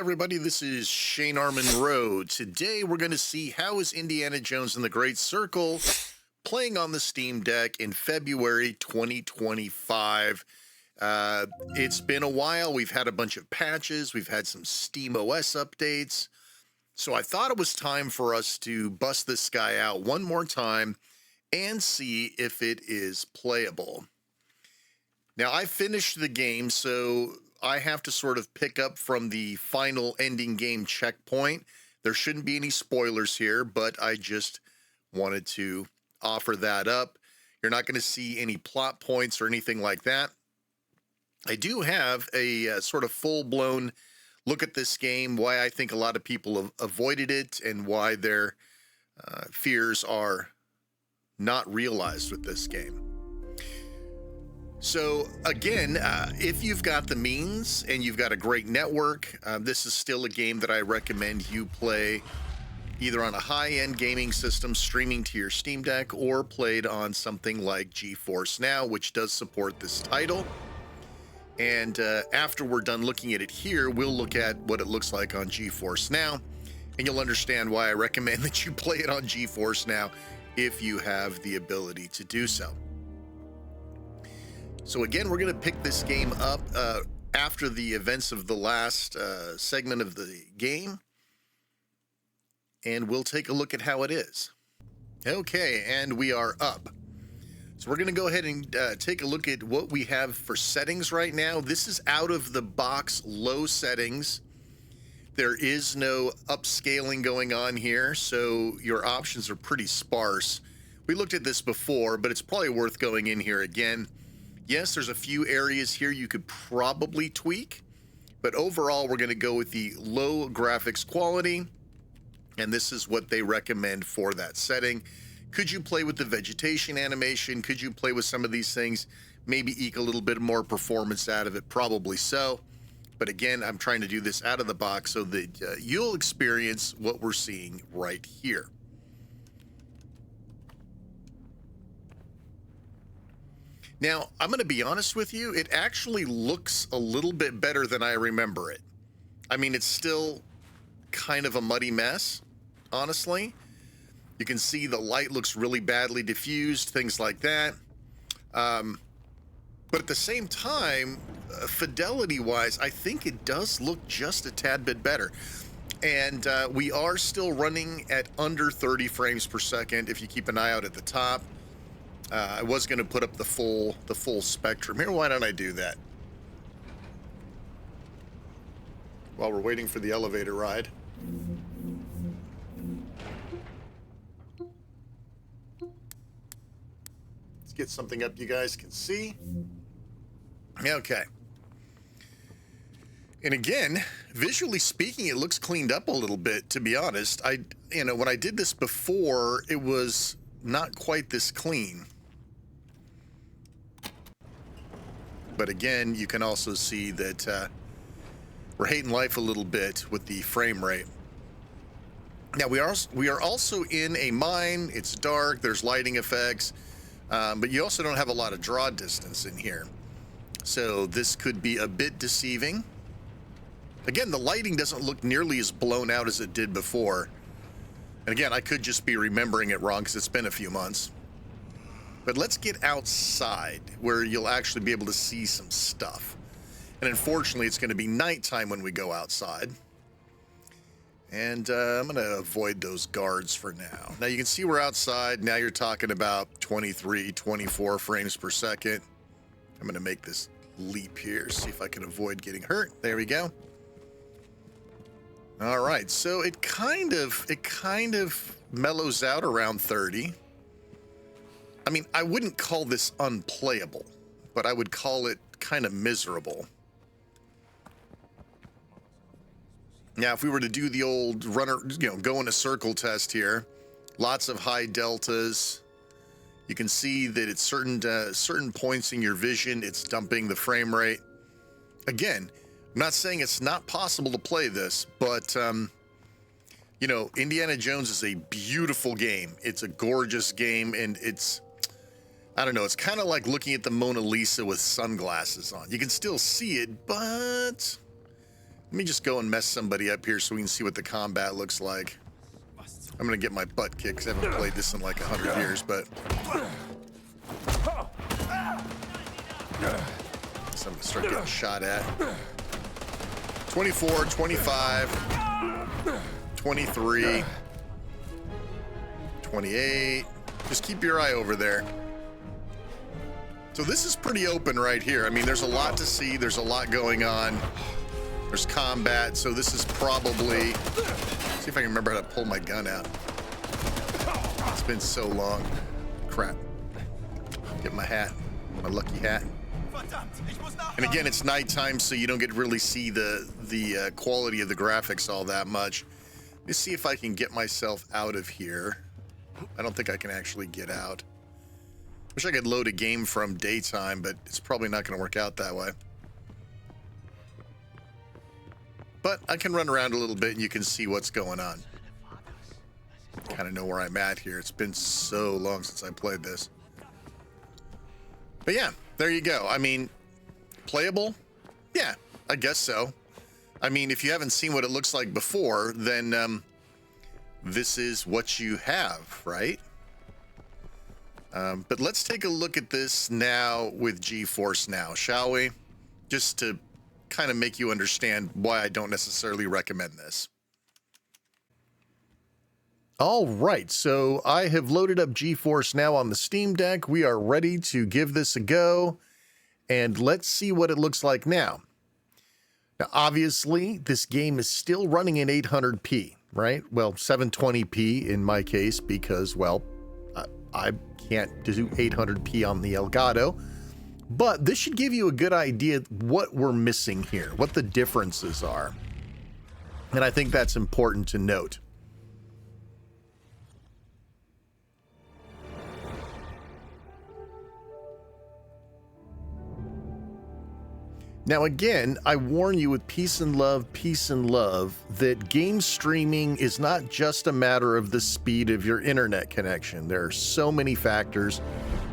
everybody, this is Shane Armin Road. Today we're going to see how is Indiana Jones and the Great Circle playing on the Steam Deck in February 2025. It's been a while. We've had a bunch of patches. We've had some Steam OS updates. So I thought it was time for us to bust this guy out one more time and see if it is playable. Now, I finished the game, so I have to sort of pick up from the final ending game checkpoint. There shouldn't be any spoilers here, but I just wanted to offer that up. You're not going to see any plot points or anything like that. I do have a sort of full-blown look at this game, why I think a lot of people have avoided it, and why their fears are not realized with this game. So again, if you've got the means and you've got a great network, this is still a game that I recommend you play either on a high-end gaming system streaming to your Steam Deck or played on something like GeForce NOW, which does support this title. And after we're done looking at it here, we'll look at what it looks like on GeForce NOW, and you'll understand why I recommend that you play it on GeForce NOW if you have the ability to do so. So again, we're going to pick this game up after the events of the last segment of the game, and we'll take a look at how it is. Okay, and we are up. So we're going to go ahead and take a look at what we have for settings right now. This is out of the box low settings. There is no upscaling going on here, so your options are pretty sparse. We looked at this before, but it's probably worth going in here again. Yes, there's a few areas here you could probably tweak, but overall we're going to go with the low graphics quality, and this is what they recommend for that setting. Could you play with the vegetation animation? Could you play with some of these things? Maybe eke a little bit more performance out of it? Probably so. But again, I'm trying to do this out of the box so that you'll experience what we're seeing right here. Now, I'm going to be honest with you, it actually looks a little bit better than I remember it. I mean, it's still kind of a muddy mess, honestly. You can see the light looks really badly diffused, things like that. But at the same time, fidelity-wise, I think it does look just a tad bit better. And we are still running at under 30 frames per second if you keep an eye out at the top. I was going to put up the full spectrum here. Why don't I do that? While we're waiting for the elevator ride. Let's get something up you guys can see. Okay. And again, visually speaking, it looks cleaned up a little bit, to be honest. When I did this before, it was not quite this clean. But again, you can also see that we're hating life a little bit with the frame rate. Now, we are also in a mine. It's dark. There's lighting effects. But you also don't have a lot of draw distance in here. So this could be a bit deceiving. Again, the lighting doesn't look nearly as blown out as it did before. And again, I could just be remembering it wrong because it's been a few months. But let's get outside where you'll actually be able to see some stuff. And unfortunately, it's going to be nighttime when we go outside. And I'm going to avoid those guards for now. Now you can see we're outside. Now you're talking about 23, 24 frames per second. I'm going to make this leap here, see if I can avoid getting hurt. There we go. All right, so it kind of mellows out around 30. I mean, I wouldn't call this unplayable, but I would call it kind of miserable. Now, if we were to do the old runner, go in a circle test here, lots of high deltas. You can see that at certain points in your vision, it's dumping the frame rate. Again, I'm not saying it's not possible to play this, but Indiana Jones is a beautiful game. It's a gorgeous game, and I don't know, it's kind of like looking at the Mona Lisa with sunglasses on. You can still see it, but Let me just go and mess somebody up here so we can see what the combat looks like. I'm going to get my butt kicked because I haven't played this in like 100 years, but... So I'm going to start getting shot at. 24, 25, 23, 28. Just keep your eye over there. So this is pretty open right here. I mean, there's a lot to see. There's a lot going on. There's combat, so this is probably... See if I can remember how to pull my gun out. It's been so long. Crap. Get my hat. My lucky hat. And again, it's nighttime, so you don't get to really see the quality of the graphics all that much. Let me see if I can get myself out of here. I don't think I can actually get out. Wish I could load a game from daytime, but it's probably not going to work out that way. But I can run around a little bit and you can see what's going on. Kind of know where I'm at here. It's been so long since I played this. But yeah, there you go. I mean, playable? Yeah, I guess so. I mean, if you haven't seen what it looks like before, then this is what you have, right? But let's take a look at this now with GeForce Now, shall we? Just to kind of make you understand why I don't necessarily recommend this. All right, so I have loaded up GeForce Now on the Steam Deck. We are ready to give this a go, and let's see what it looks like now. Now, obviously, this game is still running in 800p, right? Well, 720p in my case because, well, I can't do 800p on the Elgato. But this should give you a good idea what we're missing here, what the differences are. And I think that's important to note. Now again, I warn you with peace and love, that game streaming is not just a matter of the speed of your internet connection. There are so many factors.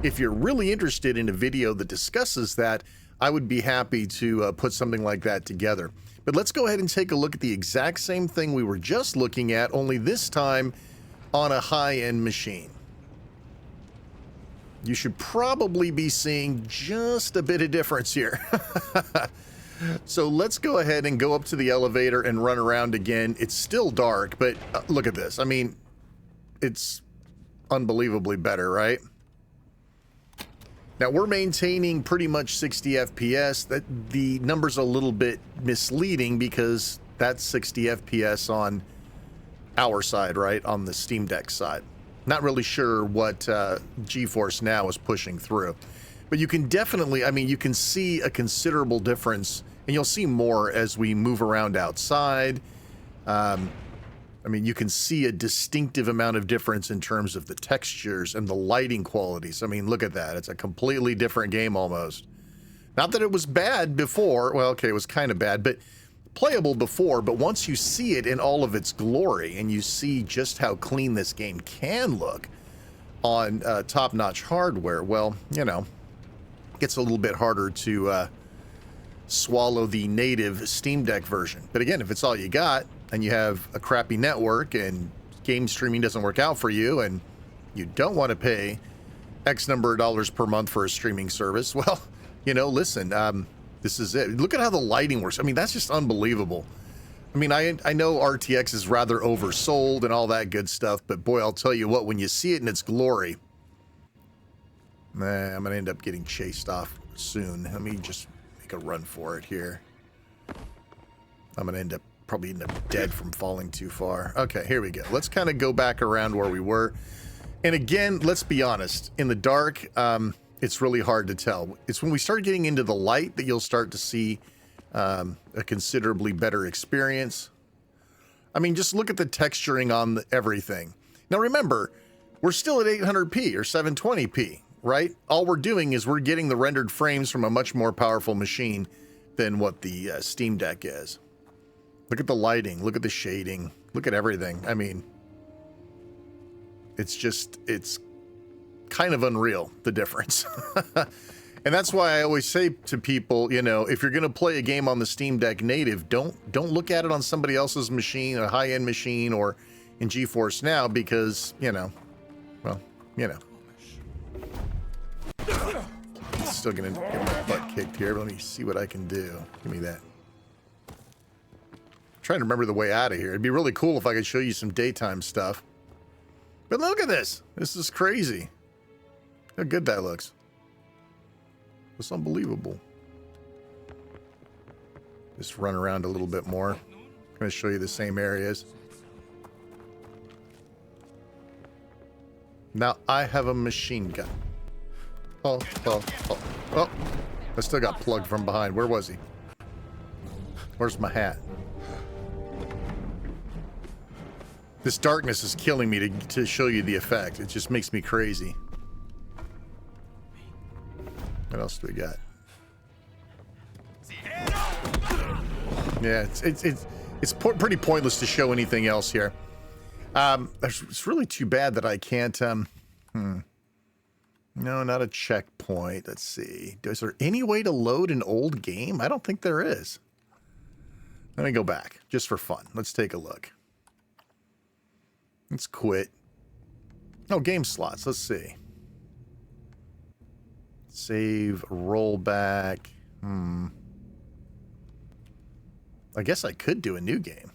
If you're really interested in a video that discusses that, I would be happy to put something like that together. But let's go ahead and take a look at the exact same thing we were just looking at, only this time on a high-end machine. You should probably be seeing just a bit of difference here. So let's go ahead and go up to the elevator and run around again. It's still dark, but look at this. I mean, it's unbelievably better, right? Now we're maintaining pretty much 60 FPS. That the number's a little bit misleading because that's 60 FPS on our side, right? On the Steam Deck side. Not really sure what GeForce Now is pushing through. But you can definitely, I mean, you can see a considerable difference, and you'll see more as we move around outside. I mean, you can see a distinctive amount of difference in terms of the textures and the lighting qualities. I mean, look at that. It's a completely different game almost. Not that it was bad before. Well, okay, it was kind of bad, but playable before. But once you see it in all of its glory and you see just how clean this game can look on top-notch hardware, well, you know, it gets a little bit harder to swallow the native Steam Deck version. But again, if it's all you got, and you have a crappy network and game streaming doesn't work out for you and you don't want to pay X number of dollars per month for a streaming service, well, you know, listen, this is it. Look at how the lighting works. I mean, that's just unbelievable. I mean, I know RTX is rather oversold and all that good stuff, but boy, I'll tell you what, when you see it in its glory, I'm going to end up getting chased off soon. Let me just make a run for it here. I'm going to probably end up dead from falling too far. Okay, here we go. Let's kind of go back around where we were. And again, let's be honest, in the dark, it's really hard to tell. It's when we start getting into the light that you'll start to see a considerably better experience. I mean, just look at the texturing on everything. Now remember, we're still at 800p or 720p, right? All we're doing is we're getting the rendered frames from a much more powerful machine than what the Steam Deck is. Look at the lighting, look at the shading, look at everything. I mean, it's kind of unreal, the difference. And that's why I always say to people, you know, if you're going to play a game on the Steam Deck native, don't look at it on somebody else's machine, a high-end machine, or in GeForce Now, because, you know, well, you know. Still going to get my butt kicked here, but let me see what I can do. Give me that. I'm trying to remember the way out of here. It'd be really cool if I could show you some daytime stuff. But look at this. This is crazy. How good that looks. It's unbelievable. Just run around a little bit more. I'm going to show you the same areas. Now I have a machine gun. Oh. I still got plugged from behind. Where was he? Where's my hat? This darkness is killing me to show you the effect. It just makes me crazy. What else do we got? Yeah, it's pretty pointless to show anything else here. It's really too bad that I can't. No, not a checkpoint. Let's see. Is there any way to load an old game? I don't think there is. Let me go back just for fun. Let's take a look. Let's quit. Oh, game slots. Let's see. Save, rollback. I guess I could do a new game.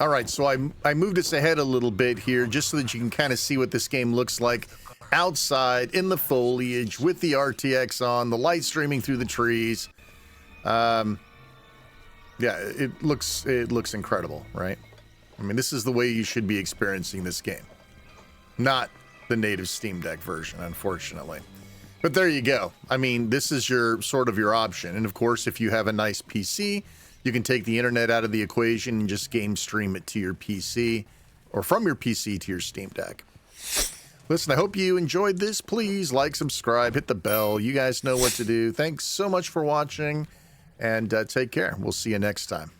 All right, so I moved us ahead a little bit here just so that you can kind of see what this game looks like outside in the foliage with the RTX on, the light streaming through the trees. Yeah, it looks incredible, right? I mean, this is the way you should be experiencing this game, not the native Steam Deck version, unfortunately. But there you go. I mean, this is your sort of your option. And of course, if you have a nice PC, you can take the internet out of the equation and just game stream it to your PC or from your PC to your Steam Deck. Listen, I hope you enjoyed this. Please like, subscribe, hit the bell. You guys know what to do. Thanks so much for watching, and take care. We'll see you next time.